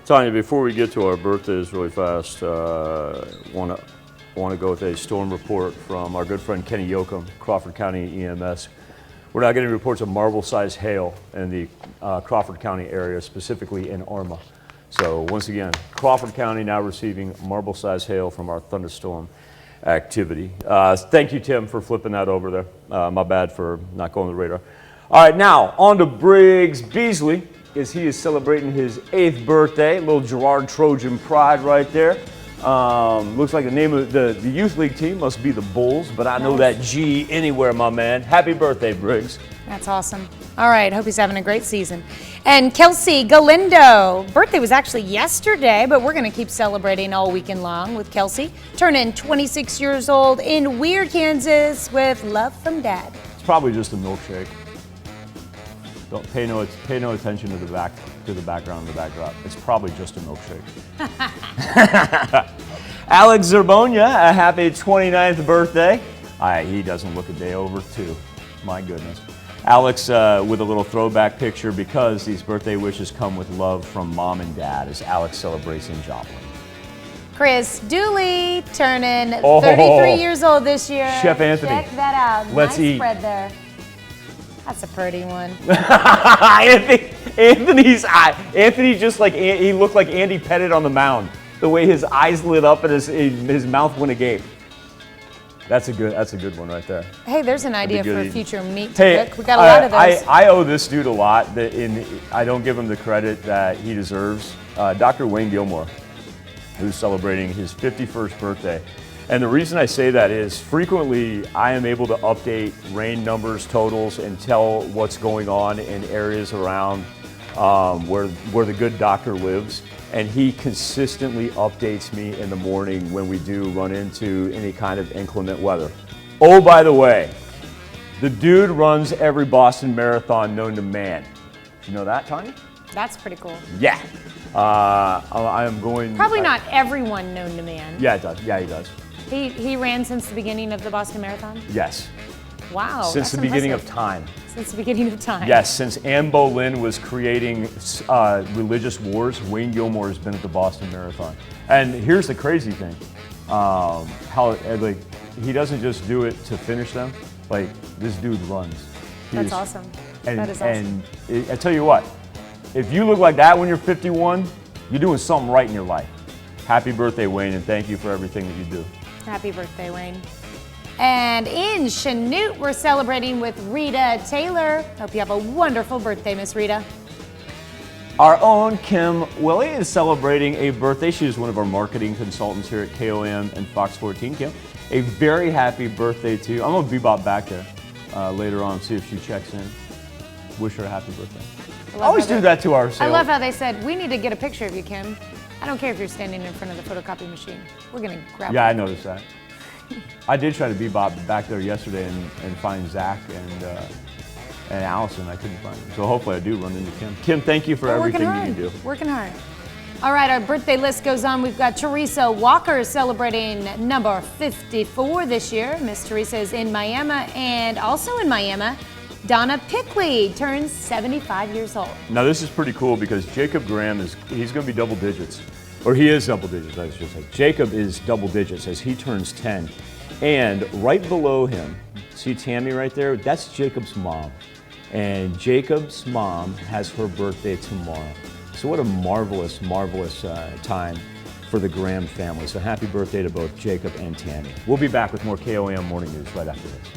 Tanya, before we get to our birthdays really fast, want to go with a storm report from our good friend Kenny Yoakum, Crawford County EMS. We're now getting reports of marble-sized hail in the Crawford County area, specifically in Arma. So once again, Crawford County now receiving marble-sized hail from our thunderstorm activity. Thank you, Tim, for flipping that over there. My bad for not going to the radar. All right, now on to Briggs Beasley, as he is celebrating his 8th birthday. Little Gerard Trojan pride right there. Looks like the name of the youth league team must be the Bulls, but I know that G anywhere, my man. Happy birthday, Briggs. That's awesome. All right, hope he's having a great season. And Kelsey Galindo, birthday was actually yesterday, but we're going to keep celebrating all weekend long with Kelsey, turning 26 years old in Weir, Kansas, with love from Dad. It's probably just a milkshake. Don't pay no attention to the background, the backdrop. It's probably just a milkshake. Alex Zermona, a happy 29th birthday. He doesn't look a day over 2. My goodness. Alex with a little throwback picture because these birthday wishes come with love from Mom and Dad as Alex celebrates in Joplin. Chris Dooley turning 33 years old this year. Chef Anthony. Check that out. Let's nice eat. Spread there. That's a pretty one. Anthony just like, he looked like Andy Pettit on the mound. The way his eyes lit up and his mouth went agape. That's a good one right there. Hey, there's an idea for a future meat to Hey, cook. We got a lot of those. I owe this dude a lot. I don't give him the credit that he deserves. Dr. Wayne Gilmour, who's celebrating his 51st birthday. And the reason I say that is frequently I am able to update rain numbers, totals, and tell what's going on in areas around where the good doctor lives. And he consistently updates me in the morning when we do run into any kind of inclement weather. Oh, by the way, the dude runs every Boston Marathon known to man. You know that, Tanya? That's pretty cool. Yeah. I am going... Probably not everyone known to man. Yeah, it does. Yeah, he does. He ran since the beginning of the Boston Marathon? Yes. Wow. Since the beginning of time. Since the beginning of time. Yes, since Anne Boleyn was creating religious wars, Wayne Gilmour has been at the Boston Marathon. And here's the crazy thing. He doesn't just do it to finish them. Like, this dude runs. That's awesome. That is awesome. And I tell you what, if you look like that when you're 51, you're doing something right in your life. Happy birthday, Wayne, and thank you for everything that you do. Happy birthday, Wayne. And in Chanute, we're celebrating with Rita Taylor. Hope you have a wonderful birthday, Miss Rita. Our own Kim Willy is celebrating a birthday. She is one of our marketing consultants here at KOM and Fox 14. Kim, a very happy birthday to you. I'm going to bebop back there later on, see if she checks in. Wish her a happy birthday. Always do that to our sales. I love how they said, we need to get a picture of you, Kim. I don't care if you're standing in front of the photocopy machine. We're going to grab Yeah, one. I noticed that. I did try to bebop back there yesterday and find Zach and Allison. I couldn't find them. So hopefully I do run into Kim. Kim, thank you for everything you do. Working hard. All right, our birthday list goes on. We've got Teresa Walker celebrating number 54 this year. Miss Teresa is in Miami, and also in Miami, Donna Pickley turns 75 years old. Now this is pretty cool because Jacob Graham he's going to be double digits. Or he is double digits, I should say. Jacob is double digits as he turns 10. And right below him, see Tammy right there? That's Jacob's mom. And Jacob's mom has her birthday tomorrow. So what a marvelous, marvelous time for the Graham family. So happy birthday to both Jacob and Tammy. We'll be back with more KOM Morning News right after this.